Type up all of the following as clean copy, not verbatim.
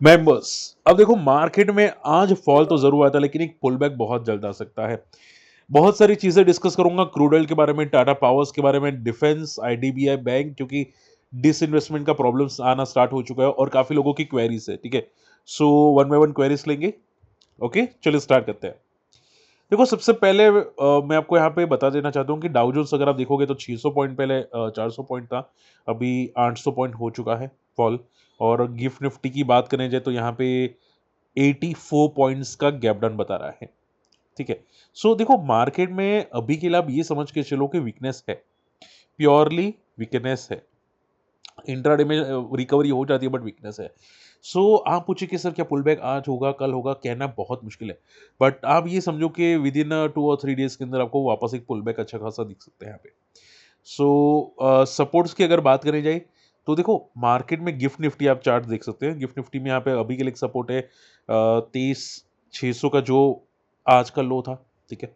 Members, अब देखो market में आज फॉल तो जरूर आता है लेकिन एक पुल बैक बहुत जल्द आ सकता है। बहुत सारी चीजें डिस्कस करूंगा, क्रूड ऑयल के बारे में, टाटा पावर्स के बारे में, डिफेंस, आईडीबीआई बैंक, क्योंकि डिसइन्वेस्टमेंट का प्रॉब्लम्स आना स्टार्ट हो चुका है और काफी लोगों की क्वेरीज है। ठीक है, so one by one queries लेंगे। ओके, चलिए स्टार्ट करते हैं। देखो सबसे पहले मैं आपको यहाँ पे बता देना चाहता हूँ कि डाउ जोन्स अगर आप देखोगे तो 600 पॉइंट पहले 400 पॉइंट था, अभी 800 पॉइंट हो चुका है फॉल। और गिफ्ट निफ्टी की बात करें जाए तो यहाँ पे 84 पॉइंट्स का गैप डाउन बता रहा है। ठीक है, सो देखो मार्केट में अभी के लिए आप ये समझ के चलो कि वीकनेस है, प्योरली वीकनेस है। इंट्राडे में रिकवरी हो जाती है बट वीकनेस है। सो आप पूछिए कि सर क्या पुल बैक आज होगा कल होगा, कहना बहुत मुश्किल है। बट आप ये समझो कि विद इन 2 और 3 डेज के अंदर आपको वापस एक पुल बैक अच्छा खासा दिख सकता है यहाँ पे। सो सपोर्ट्स की अगर बात करी जाए तो देखो मार्केट में गिफ्ट निफ्टी आप चार्ट देख सकते हैं। गिफ्ट निफ्टी में यहाँ पे अभी के लिए सपोर्ट है 23,600 का, जो आज का लो था। ठीक है,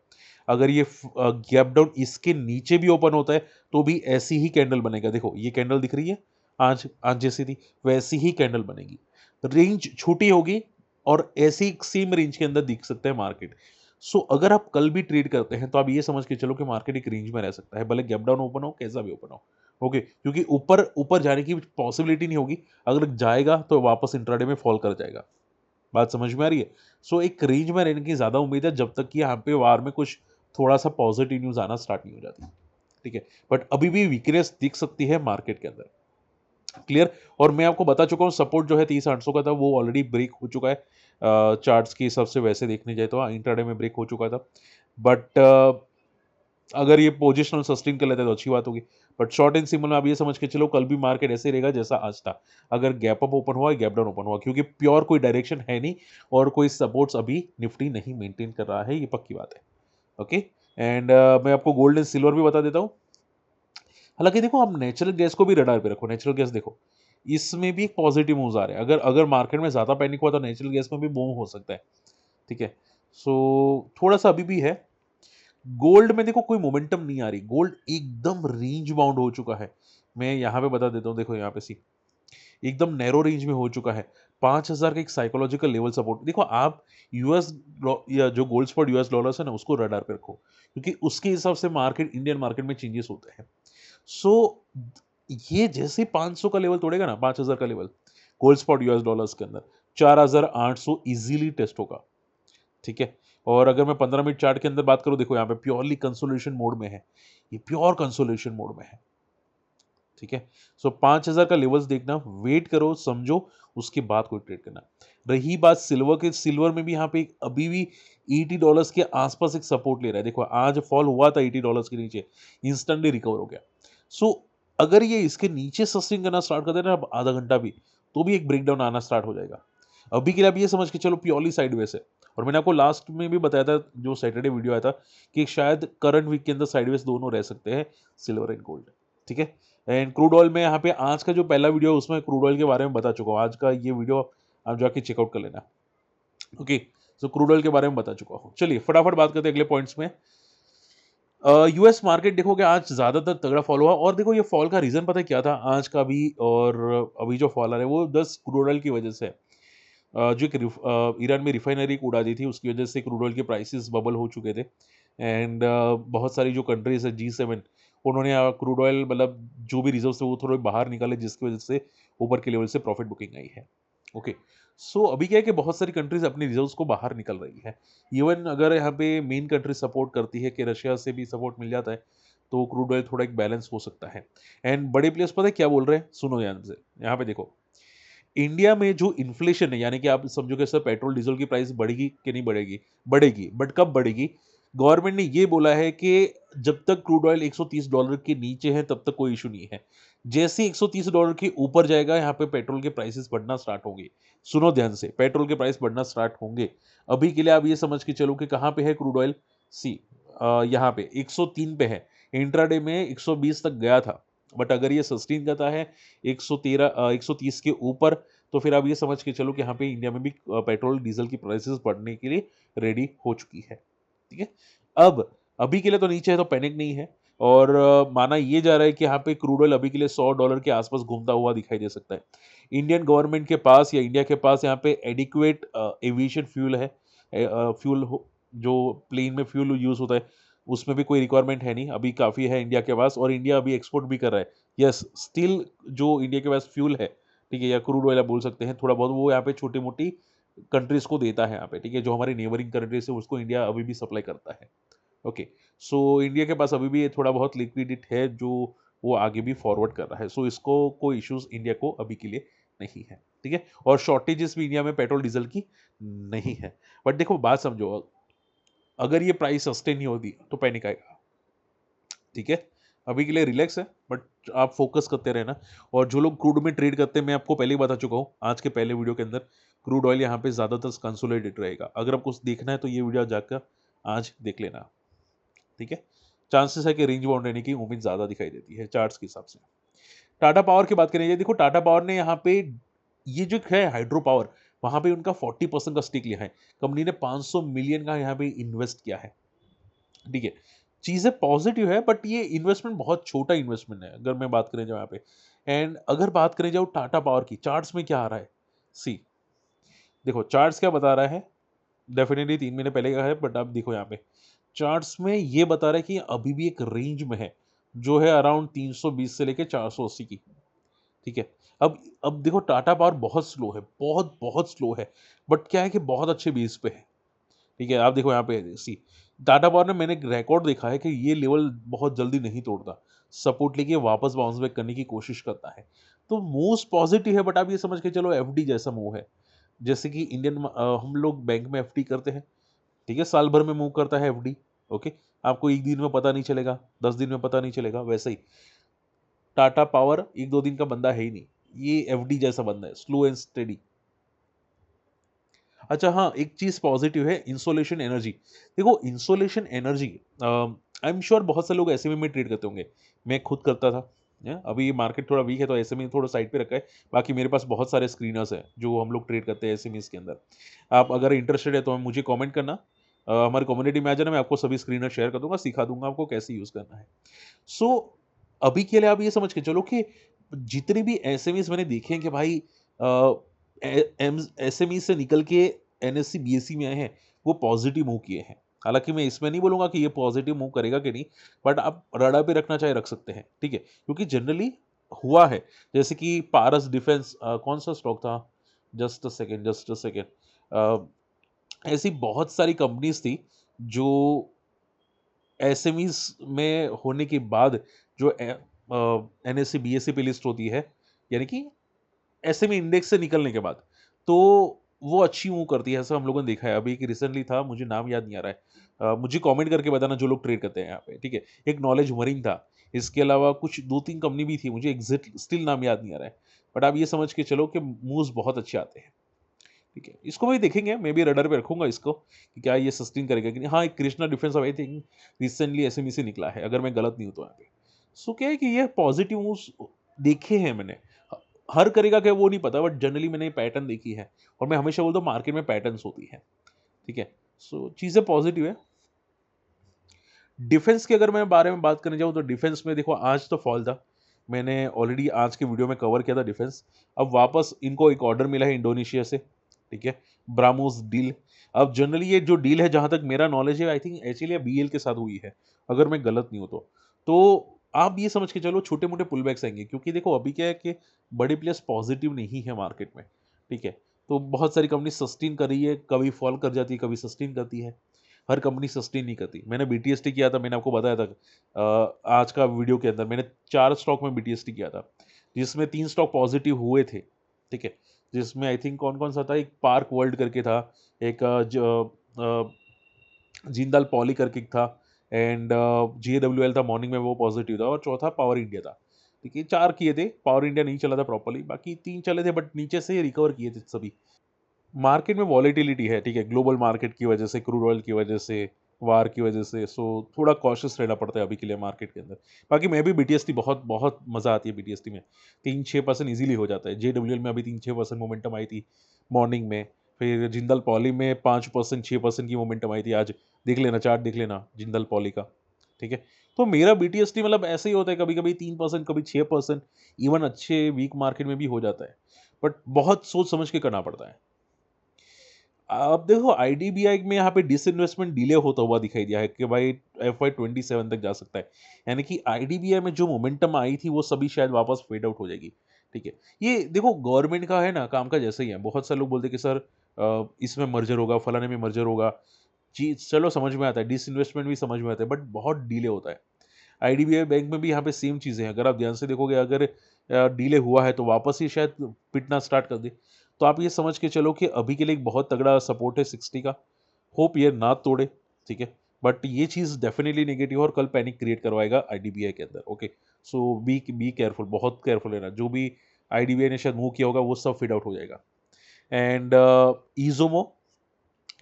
अगर ये गैप डाउन इसके नीचे भी ओपन होता है तो भी ऐसी ही कैंडल बनेगा। देखो ये कैंडल दिख रही है, आज आज जैसी थी वैसी ही कैंडल बनेगी। रेंज छोटी होगी और ऐसी सेम रेंज के अंदर दिख सकता है मार्केट। सो अगर आप कल भी ट्रेड करते हैं तो आप ये समझ के चलो कि मार्केट एक रेंज में रह सकता है, भले गैप डाउन ओपन हो कैसा भी ओपन हो। ओके, क्योंकि ऊपर ऊपर जाने की पॉसिबिलिटी नहीं होगी। अगर जाएगा तो वापस इंट्राडे में फॉल कर जाएगा। बात समझ में आ रही है? सो एक रेंज में रहने की ज्यादा उम्मीद है जब तक कि यहाँ पे वार में कुछ थोड़ा सा पॉजिटिव न्यूज आना स्टार्ट नहीं हो जाती। ठीक है, बट अभी भी वीकनेस दिख सकती है मार्केट के अंदर। क्लियर? और मैं आपको बता चुका हूँ सपोर्ट जो है 30,800 का था वो ऑलरेडी ब्रेक हो चुका है। चार्ट्स के हिसाब से वैसे देखने जाए तो इंट्राडे में ब्रेक हो चुका था। बट अगर ये पोजिशनल सस्टेन कर लेते हैं तो अच्छी बात होगी। बट शॉर्ट एंड सिंपल में आप ये समझ के चलो कल भी मार्केट ऐसे रहेगा जैसा आज था। अगर गैप अप ओपन हुआ गैप डाउन ओपन हुआ, क्योंकि प्योर कोई डायरेक्शन है नहीं और कोई सपोर्ट्स अभी निफ्टी नहीं मेंटेन कर रहा है, ये पक्की बात है। ओके, एंड मैं आपको गोल्ड एंड सिल्वर भी बता देता हूँ। हालांकि देखो आप नेचुरल गैस को भी रडार पे रखो। नेचुरल गैस देखो, इसमें भी एक पॉजिटिव मूव्स आ रहे हैं। अगर अगर मार्केट में ज्यादा पैनिक हुआ तो नेचुरल गैस में भी मूव हो सकता है। ठीक है, सो थोड़ा सा अभी भी है। गोल्ड में देखो कोई मोमेंटम नहीं आ रही, गोल्ड एकदम रेंज बाउंड हो चुका है। मैं यहां पे बता देता हूं, देखो यहाँ पे सी एकदम नैरो रेंज में हो चुका है। 5,000 का एक साइकोलॉजिकल लेवल सपोर्ट। देखो आप यूएस या जो गोल्ड स्पॉट यूएस डॉलर्स है ना उसको रडार पे रखो, क्योंकि उसके हिसाब से मार्केट इंडियन मार्केट में चेंजेस होते हैं। सो ये जैसे 500 का लेवल तोड़ेगा ना, 5,000 का level gold spot US dollars के अंदर 4,800 इजीली टेस्ट होगा। ठीक है, और अगर मैं 15 मिनट चार्ट के अंदर बात करूं, देखो यहाँ पे प्योरली कंसोलिडेशन मोड में है, ये प्योर कंसोलिडेशन मोड में है। ठीक है, सो 5,000 का लेवल्स देखना, वेट करो समझो, उसके बाद कोई ट्रेड करना। रही बात सिल्वर के, सिल्वर में भी यहाँ पे अभी भी $80 के आसपास एक सपोर्ट ले रहा है। देखो आज फॉल हुआ था $80 के नीचे, इंस्टेंटली रिकवर हो गया। सो अगर ये इसके नीचे सस्टेन करना स्टार्ट कर देना अब आधा घंटा भी, तो भी एक ब्रेकडाउन आना स्टार्ट हो जाएगा। अभी के लिए आप ये समझ के चलो प्योरली साइडवेज है। और मैंने आपको लास्ट में भी बताया था जो सैटरडे वीडियो आया था कि शायद करंट वीक के अंदर साइडवेज दोनों रह सकते हैं, सिल्वर एंड गोल्ड। ठीक है, एंड क्रूड ऑयल में यहाँ पे आज का जो पहला वीडियो है उसमें क्रूड ऑयल के बारे में बता चुका हूँ। आज का ये वीडियो आप जाके चेकआउट कर लेना। ओके, सो क्रूड ऑयल के बारे में बता चुका हूँ। चलिए फटाफट बात करते हैं अगले पॉइंट्स में। यूएस मार्केट देखोगे आज ज्यादातर तगड़ा फॉल हुआ, और देखो ये फॉल का रीजन पता है क्या था आज का भी, और अभी जो फॉल आ रहा है वो 10 क्रूड ऑयल की वजह से है। जो एक ईरान में रिफाइनरी उड़ा दी थी उसकी वजह से क्रूड ऑयल के प्राइसेस बबल हो चुके थे। एंड बहुत सारी जो कंट्रीज है G7, उन्होंने क्रूड ऑयल मतलब जो भी रिजर्व थे वो थोड़े बाहर निकाले, जिसकी वजह से ऊपर के लेवल से प्रॉफिट बुकिंग आई है। ओके, सो अभी क्या है कि बहुत सारी कंट्रीज अपनी रिजर्व्स को बाहर निकल रही है। इवन अगर यहाँ पे मेन कंट्री सपोर्ट करती है कि रशिया से भी सपोर्ट मिल जाता है तो क्रूड ऑयल थोड़ा एक बैलेंस हो सकता है। एंड बड़े प्लेयर्स पता है क्या बोल रहे हैं, सुनो ध्यान से। यहाँ पे देखो इंडिया में जो इन्फ्लेशन है, यानी कि आप समझो कि सर पेट्रोल डीजल की प्राइस बढ़ेगी कि नहीं बढ़ेगी, बढ़ेगी, बट कब बढ़ेगी? गवर्नमेंट ने ये बोला है कि जब तक क्रूड ऑयल $130 के नीचे है तब तक कोई इशू नहीं है। जैसे $130 के ऊपर जाएगा यहाँ पे पेट्रोल के प्राइसेस बढ़ना स्टार्ट होंगे। सुनो ध्यान से, पेट्रोल के प्राइस बढ़ना स्टार्ट होंगे। अभी के लिए आप ये समझ के चलो कि कहाँ पे है क्रूड ऑयल, सी यहाँ पे 103 पे है। इंट्राडे में 120 तक गया था, बट अगर ये सस्टेन करता है 130 के ऊपर, तो फिर आप ये समझ के चलो कि यहाँ पे इंडिया में भी पेट्रोल डीजल की प्राइसेस बढ़ने के लिए रेडी हो चुकी है। ठीक है, अब अभी के लिए तो नीचे है तो पैनिक नहीं है, और माना ये जा रहा है कि यहाँ पे क्रूड ऑयल अभी के लिए $100 के आसपास घूमता हुआ दिखाई दे सकता है। इंडियन गवर्नमेंट के पास या इंडिया के पास यहाँ पे एडिक्वेट एविएशन फ्यूल है। फ्यूल हो जो प्लेन में फ्यूल यूज़ होता है, उसमें भी कोई रिक्वायरमेंट है नहीं, अभी काफ़ी है इंडिया के पास और इंडिया अभी एक्सपोर्ट भी कर रहा है। येस, स्टिल जो इंडिया के पास फ्यूल है, ठीक है, या क्रूड ऑयल आप बोल सकते हैं, थोड़ा बहुत वो यहाँ पे छोटी-मोटी कंट्रीज़ को देता है यहाँ पे, ठीक है, जो हमारी नेबरिंग कंट्रीज़ है उसको इंडिया अभी भी सप्लाई करता है। ओके, सो इंडिया के पास अभी भी ये थोड़ा बहुत लिक्विडिटी है जो वो आगे भी फॉरवर्ड कर रहा है, सो इसको कोई इश्यूज इंडिया को अभी के लिए नहीं है, ठीक है। और शॉर्टेजेस भी इंडिया में पेट्रोल डीजल की नहीं है। बट देखो बात समझो, अगर ये प्राइस सस्टेन नहीं होती तो पैनिक आएगा, ठीक है। अभी के लिए रिलैक्स है, बट आप फोकस करते रहना। और जो लोग क्रूड में ट्रेड करते हैं, मैं आपको पहले ही बता चुका हूँ आज के पहले वीडियो के अंदर, क्रूड ऑयल यहाँ पे ज़्यादातर कंसोलिडेट रहेगा। अगर आपको देखना है तो ये वीडियो जाकर आज देख लेना, ठीक है। चांसेस है कि रेंज बाउंड रहने की उम्मीद ज़्यादा दिखाई देती है चार्ट्स के हिसाब से। टाटा पावर की बात करें, ये देखो टाटा पावर ने यहाँ पे ये जो है हाइड्रो पावर, वहाँ पे उनका 40% का स्टेक लिया है। कंपनी ने 500 मिलियन का यहाँ पे इन्वेस्ट किया है, ठीक है। चीज़ें पॉजिटिव है, बट ये इन्वेस्टमेंट बहुत छोटा इन्वेस्टमेंट है अगर मैं बात करें जाऊँ यहाँ पे। एंड अगर बात करें जाऊँ टाटा पावर की, चार्ट्स में क्या आ रहा है, सी देखो चार्ट्स क्या बता रहा है। डेफिनेटली 3 महीने पहले का है, बट आप देखो यहाँ पे चार्ट्स में ये बता रहा है कि अभी भी एक रेंज में है, जो है अराउंड 320 से लेके 480 की, ठीक है। अब देखो टाटा पावर बहुत स्लो है, बहुत बहुत स्लो है, बट क्या है कि बहुत अच्छे बेस पे है, ठीक है। आप देखो यहाँ पे सी टाटा पावर ने, मैंने एक रिकॉर्ड देखा है कि ये लेवल बहुत जल्दी नहीं तोड़ता, सपोर्ट लेके वापस बाउंस बैक करने की कोशिश करता है। तो मोस्ट पॉजिटिव है, बट आप ये समझ के चलो एफडी जैसा मूव है। जैसे कि हम लोग बैंक में एफडी करते हैं, ठीक है, साल भर में मूव करता है एफडी। ओके, आपको एक दिन में पता नहीं चलेगा, 10 दिन में पता नहीं चलेगा, वैसे ही टाटा पावर एक दो दिन का बंदा है ही नहीं, ये एफडी जैसा बंदा है, स्लो एंड स्टेडी। अच्छा हाँ, एक चीज पॉजिटिव है, इंसोलेशन एनर्जी। देखो insolation energy, I am sure बहुत से लोग ऐसे में ट्रेड करते होंगे, मैं खुद करता था। अभी मार्केट थोड़ा वीक है तो ऐसे में थोड़ा साइड पे रखा है। बाकी मेरे पास बहुत सारे स्क्रीनर्स हैं जो हम लोग ट्रेड करते हैं एसएमईज के अंदर। आप अगर इंटरेस्टेड है तो मुझे कमेंट करना, हमारी कम्युनिटी में आ जाना, मैं आपको सभी स्क्रीनर शेयर कर दूंगा, सिखा दूंगा आपको कैसे यूज करना है। सो अभी के लिए आप ये समझ के चलो कि जितने भी एसएमईज मैंने देखे हैं कि भाई एसएमई से निकल के एनएससी बीएससी में आए हैं, वो पॉजिटिव मूव किए हैं। हालांकि मैं इसमें नहीं बोलूंगा कि ये पॉजिटिव मूव करेगा कि नहीं, बट आप रडा पे रखना चाहे रख सकते हैं, ठीक है, क्योंकि जनरली हुआ है। जैसे कि पारस डिफेंस, कौन सा स्टॉक था, just a second, just a second, ऐसी बहुत सारी कंपनीज थी जो एसएमईज में होने के बाद जो एनएससी बीएससी पे लिस्ट होती है, यानी कि एसएमई इंडेक्स से निकलने के बाद, तो वो अच्छी मूव करती है, ऐसा हम लोगों ने देखा है। अभी एक रिसेंटली था, मुझे नाम याद नहीं आ रहा है, मुझे कमेंट करके बताना जो लोग ट्रेड करते हैं यहाँ पे, ठीक है। एक नॉलेज मरीन था, इसके अलावा कुछ 2-3 कंपनी भी थी, मुझे एग्जैक्ट स्टिल नाम याद नहीं आ रहा है, बट आप ये समझ के चलो कि मूव्स बहुत अच्छे आते हैं, ठीक है। इसको भी देखेंगे, मैं भी रडार पे रखूंगा इसको कि क्या ये सस्टेन करेगा कि नहीं। हाँ, एक Krishna defence I think recently SME से निकला है, अगर मैं गलत नहीं हूँ तो यहाँ पे। सो क्या है कि ये पॉजिटिव मूव्स देखे हैं मैंने। हर करेगा क्या वो नहीं पता, बट जनरली मैंने पैटर्न देखी है, और मैं हमेशा बोलता हूँ मार्केट में पैटर्न्स होती है, ठीक है। सो चीज़ें पॉजिटिव है। डिफेंस के अगर मैं बारे में बात करने जाऊँ तो डिफेंस में देखो आज तो फॉल था, मैंने ऑलरेडी आज के वीडियो में कवर किया था डिफेंस। अब वापस इनको एक ऑर्डर मिला है इंडोनेशिया से, ठीक है, ब्रामोस डील। अब जनरली ये जो डील है, जहां तक मेरा नॉलेज है, आई थिंक एचएल बीएल के साथ हुई है, अगर मैं गलत नहीं हूं तो आप ये समझ के चलो छोटे मोटे पुल बैक्स आएंगे, क्योंकि देखो अभी क्या है कि बड़े प्लेयर्स पॉजिटिव नहीं है मार्केट में, ठीक है। तो बहुत सारी कंपनी सस्टेन कर रही है, कभी फॉल कर जाती है, कभी सस्टेन करती है, हर कंपनी सस्टेन नहीं करती। मैंने बीटीएसटी किया था, मैंने आपको बताया था आज का वीडियो के अंदर, मैंने 4 स्टॉक में बीटीएसटी किया था, जिसमें 3 स्टॉक पॉजिटिव हुए थे, ठीक है। जिसमें आई थिंक कौन कौन सा था, एक पार्क वर्ल्ड करके था, एक जिंदाल पॉली करके था, एंड जेडब्ल्यूएल था, मॉर्निंग में वो पॉजिटिव था, और चौथा पावर इंडिया था, ठीक है। 4 किए थे, पावर इंडिया नहीं चला था प्रॉपर्ली, बाकी 3 चले थे, बट नीचे से रिकवर किए थे सभी। मार्केट में वॉलेटिलिटी है, ठीक है, ग्लोबल मार्केट की वजह से, क्रूड ऑयल की वजह से, वार की वजह से, सो थोड़ा कॉशियस रहना पड़ता है अभी के लिए मार्केट के अंदर। बाकी मैं भी बीटीएसटी बहुत बहुत मज़ा आती है बीटीएसटी में, 3-6% इजीली हो जाता है। जेडब्ल्यूएल में अभी 3-6% मोमेंटम आई थी मॉर्निंग में, फिर जिंदल पॉली में 5% 6% की मोमेंटम आई थी आज। देख लेना, चार्ट देख लेना जिंदल पॉली का, ठीक है। तो मेरा बीटीएसटी मतलब ऐसे ही होता है, कभी-कभी 3%, कभी 6%, इवन अच्छे वीक मार्केट में भी हो जाता है। बट बहुत सोच समझ के करना पड़ता है। अब देखो आईडीबीआई में यहाँ पे डिसइन्वेस्टमेंट डिले होता हुआ दिखाई दिया है कि भाई एफवाई 27 तक जा सकता है। यानी कि आईडीबीआई में जो मोमेंटम आई थी वो सभी शायद वापस फेड आउट हो जाएगी। ठीक है। ये देखो गवर्नमेंट का है ना, काम का जैसे ही है। बहुत सारे लोग बोलते हैं कि सर इसमें मर्जर होगा, फलाने में मर्जर होगा। चीज़ चलो समझ में आता है, डिसइन्वेस्टमेंट भी समझ में आता है, बट बहुत डिले होता है। आईडीबीआई बैंक में भी यहाँ पे सेम चीज़ें हैं। अगर आप ध्यान से देखोगे, अगर डिले हुआ है तो वापस ही शायद पिटना स्टार्ट कर दे। तो आप ये समझ के चलो कि अभी के लिए एक बहुत तगड़ा सपोर्ट है 60 का। होप ये ना तोड़े, ठीक है? बट ये चीज़ डेफिनिटली नेगेटिव है और कल पैनिक क्रिएट करवाएगा आईडीबीआई के अंदर, ओके? सो बी केयरफुल, बहुत केयरफुल रहना। जो भी आईडीबीआई ने शायद मूव किया होगा वो सब फेड आउट हो जाएगा। एंड इज़ोमो,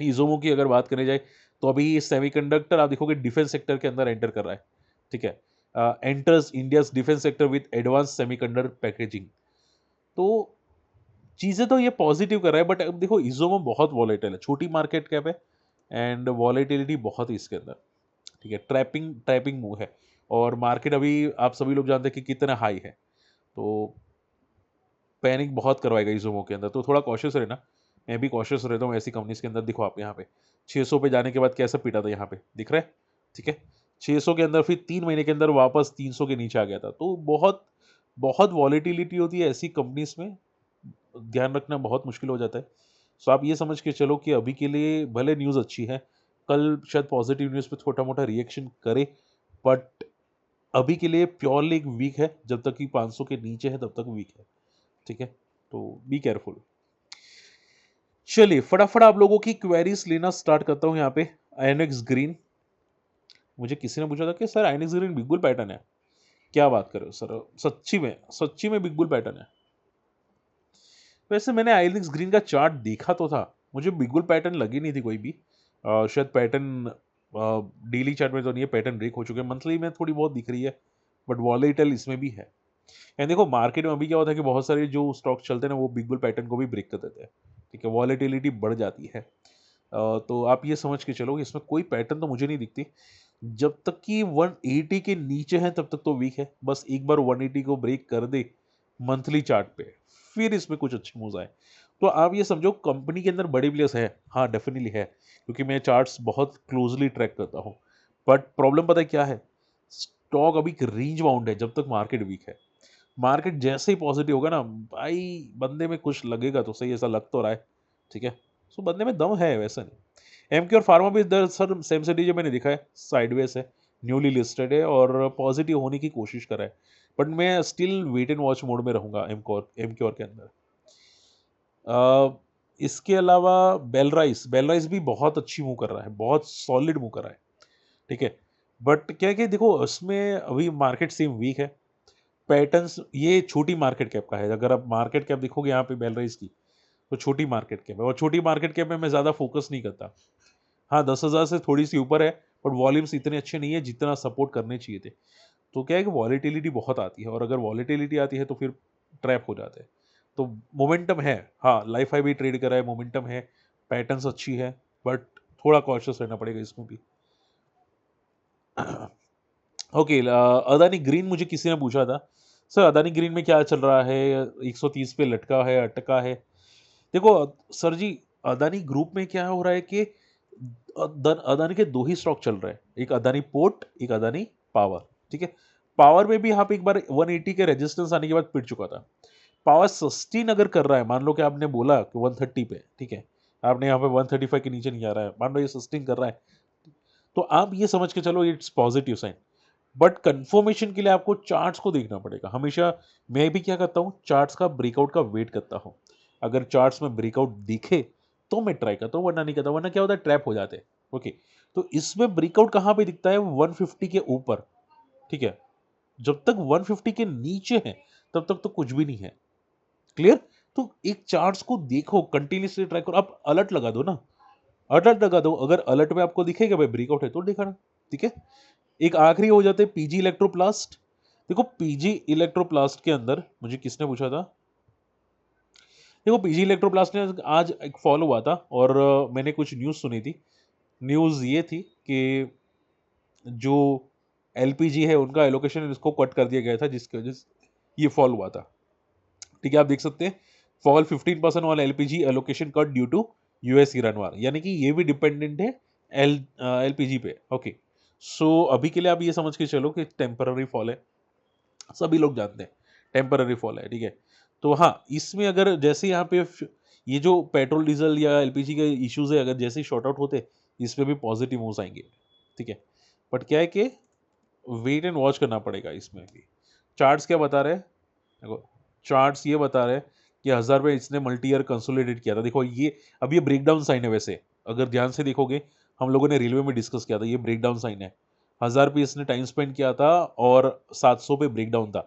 इज़ोमो की अगर बात करी जाए तो अभी सेमीकंडक्टर आप देखोगे डिफेंस सेक्टर के अंदर एंटर कर रहा है, ठीक है? Enters India's defence sector with advance semiconductor packaging. तो चीज़ें तो ये पॉजिटिव कर रहा है, बट अब देखो इज़ोमो बहुत वॉलेटाइल है, छोटी मार्केट कैप है एंड वॉलेटिलिटी बहुत है इसके अंदर, ठीक है? ट्रैपिंग ट्रैपिंग मूव है और मार्केट अभी आप सभी लोग जानते हैं कि कितना हाई है, तो पैनिक बहुत करवाएगा इज़ोमो के अंदर, तो थोड़ा कॉशियस रहना। मैं भी कॉशियस रहता हूँ ऐसी कंपनीज़ के अंदर। देखो आप यहाँ पे 600 पे जाने के बाद कैसा पिटा था यहाँ पे, दिख रहा है? ठीक है? 600 के अंदर फिर 3 महीने के अंदर वापस 300 के नीचे आ गया था, तो बहुत बहुत वॉलेटिलिटी होती है ऐसी कंपनीज़ में, ध्यान रखना बहुत मुश्किल हो जाता है। सो आप ये समझ के चलो कि अभी के लिए भले न्यूज़ अच्छी है, कल शायद पॉजिटिव न्यूज़ पे छोटा-मोटा रिएक्शन करे, बट अभी के लिए प्योरली एक वीक है, जब तक कि 500 के नीचे है तब तक वीक है, ठीक है? तो बी केयरफुल। चलिए फटाफट आप लोगों की क्वेरीज़ लेना स्टार्ट करता हूँ यहाँ पे। आयोनिक्स ग्रीन, मुझे किसी ने पूछा था कि sir ionics green big bull pattern है, क्या बात कर रहे हो सर? सच्ची में बिग बुल पैटर्न है। वैसे मैंने आइलिक्स ग्रीन का चार्ट देखा तो था, मुझे बिल्कुल पैटर्न लगी नहीं थी कोई भी। शायद पैटर्न डेली चार्ट में तो नहीं है, पैटर्न ब्रेक हो चुके हैं, मंथली में थोड़ी बहुत दिख रही है, बट वॉलेटाइल इसमें भी है। एंड देखो मार्केट में अभी क्या होता है कि बहुत सारे जो स्टॉक चलते हैं ना वो बिग बुल पैटर्न को भी ब्रेक कर देते हैं, ठीक है? वॉलेटिलिटी बढ़ जाती है। तो आप ये समझ के चलो कि इसमें कोई पैटर्न तो मुझे नहीं दिखती। जब तक कि 180 के नीचे है तब तक तो वीक है। बस एक बार 180 को ब्रेक कर दे मंथली चार्ट पे, फिर इसमें कुछ अच्छे मूव्स आए। तो आप ये समझो कंपनी के अंदर बड़े प्लेयर्स हैं। हाँ, डेफिनिटली है, क्योंकि मैं चार्ट्स बहुत क्लोज़ली ट्रैक करता हूँ। बट प्रॉब्लम पता है क्या है? स्टॉक अभी रेंज बाउंड है जब तक मार्केट वीक है। मार्केट जैसे ही पॉजिटिव होगा ना, भाई बंदे में कुछ लगेगा तो सही, ऐसा लग तो रहा है, ठीक है? सो बंदे में दम है, वैसा नहीं। एमके और फार्मा भी इधर सर सेम सिटी जो मैंने देखा है साइडवेज है, न्यूली लिस्टेड है और पॉजिटिव होने की कोशिश कर रहा है। बट मैं still wait and watch mode में रहूँगा एमक्योर के अंदर। इसके अलावा बेलराइस भी बहुत अच्छी मूव कर रहा है, बहुत सॉलिड मूव कर रहा है, ठीक है? बट क्या है कि देखो उसमें अभी मार्केट सेम वीक है। पैटर्न्स ये छोटी मार्केट कैप का है। अगर आप मार्केट कैप देखोगे यहाँ पे बेलराइस की, तो छोटी मार्केट कैप है और छोटी मार्केट कैप में मैं ज़्यादा फोकस नहीं करता। हाँ, 10,000 से थोड़ी-सी ऊपर है, बट वॉल्यूम्स इतने अच्छे नहीं है जितना सपोर्ट करने चाहिए थे। तो क्या है कि वॉलेटिलिटी बहुत आती है और अगर वॉलेटिलिटी आती है तो फिर ट्रैप हो जाते हैं। तो मोमेंटम है, हाँ, लाइफ हाई भी ट्रेड कर रहा है, मोमेंटम है, पैटर्न्स अच्छी है, बट थोड़ा कॉशियस रहना पड़ेगा इसमें भी। ओके, अदानी ग्रीन मुझे किसी ने पूछा था, सर अदानी ग्रीन में क्या चल रहा है? 130 पे लटका है, अटका है। देखो सर जी, अदानी ग्रुप में क्या हो रहा है कि अदानी के 2 ही स्टॉक चल रहे हैं, एक अदानी पोर्ट, एक अदानी पावर, ठीक है? पावर में भी यहाँ पे एक बार 180 के रेजिस्टेंस आने के बाद पिट चुका था। पावर सस्टेन अगर कर रहा है, मान लो कि आपने बोला कि 130 पे, ठीक है? आपने यहाँ पे 135 के नीचे नहीं आ रहा है, मान लो ये सस्टेन कर रहा है, तो आप ये समझ के चलो it's positive sign. But confirmation के लिए आपको चार्ट्स को देखना पड़ेगा। हमेशा मैं भी क्या करता हूँ, चार्ट्स का ब्रेकआउट का वेट करता हूँ। अगर चार्ट्स में ब्रेकआउट दिखे तो मैं ट्राई करता हूँ, वरना नहीं करता। वरना क्या होता है, ट्रैप हो जाते हैं। ओके, तो इसमें ब्रेकआउट कहाँ पे दिखता है? 150 के ऊपर, ठीक है? जब तक 150 के नीचे है तब तक तो कुछ भी नहीं है। क्लियर? तो एक चार्ट्स को देखो, कंटिन्यूसली ट्राई करो। आप अलर्ट लगा दो ना, अलर्ट लगा दो। अगर अलर्ट में आपको दिखेगा भाई ब्रेकआउट है तो दिखाना, ठीक है? एक आखिरी हो जाते पीजी इलेक्ट्रोप्लास्ट। देखो पीजी इलेक्ट्रोप्लास्ट के अंदर मुझे किसने पूछा था, देखो पीजी इलेक्ट्रोप्लास्ट ने आज एक फॉल हुआ था और मैंने कुछ न्यूज़ सुनी थी। न्यूज़ ये थी कि जो एलपीजी है उनका एलोकेशन इसको कट कर दिया गया था, जिसकी वजह से ये फॉल हुआ था। ठीक है, आप देख सकते हैं फॉल 15% वाला LPG allocation cut due to US Iran war, यानी कि ये भी डिपेंडेंट है एलपीजी पे। ओके, सो अभी के लिए आप ये समझ के चलो कि टेम्पररी फॉल है, सभी लोग जानते हैं टेम्पररी फॉल है। ठीक है, तो हाँ, इसमें अगर जैसे यहाँ पे ये जो पेट्रोल डीजल या एलपीजी के इश्यूज है, अगर जैसे ही शॉर्ट आउट होते इस पे भी पॉजिटिव मूव्स आएंगे। ठीक है, बट क्या है कि वेट एंड वॉच करना पड़ेगा इसमें भी। चार्ट्स क्या बता रहे हैं, देखो चार्ट्स ये बता रहे हैं कि 1000 पे इसने मल्टी ईयर कंसोलिडेट किया था। देखो ये अब ये ब्रेकडाउन साइन है, वैसे अगर ध्यान से देखोगे हम लोगों ने रेलवे में डिस्कस किया था, ये ब्रेकडाउन साइन है। 1000 पे इसने टाइम स्पेंड किया था और 700 पे ब्रेकडाउन था,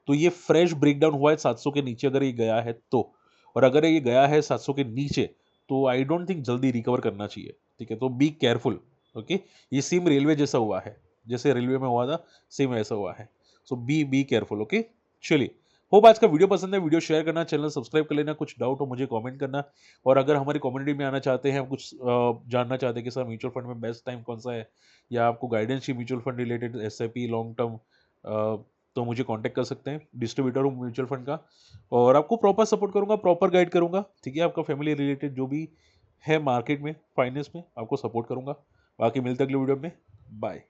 तो ये फ्रेश ब्रेकडाउन हुआ है 700 के नीचे अगर ये गया है तो, और अगर ये गया है 700 के नीचे तो आई डोंट थिंक जल्दी रिकवर करना चाहिए। ठीक है, तो बी केयरफुल। ओके, ये सेम रेलवे जैसा हुआ है, जैसे रेलवे में हुआ था सेम ऐसा हुआ है, सो बी केयरफुल। ओके, चलिए, होप आज का वीडियो पसंद है, वीडियो शेयर करना, चैनल सब्सक्राइब कर लेना, कुछ डाउट हो मुझे कमेंट करना, और अगर हमारी कम्युनिटी में आना चाहते हैं, कुछ जानना चाहते हैं कि सर म्यूचुअल फंड में बेस्ट टाइम कौन सा है, या आपको गाइडेंस चाहिए mutual fund related SIP long term, तो मुझे कांटेक्ट कर सकते हैं। डिस्ट्रीब्यूटर हूँ म्यूचुअल फंड का, और आपको प्रॉपर सपोर्ट करूंगा, प्रॉपर गाइड करूंगा। ठीक है, आपका फैमिली रिलेटेड जो भी है मार्केट में, फाइनेंस में, आपको सपोर्ट करूंगा। बाकी मिलते अगले वीडियो में, बाय।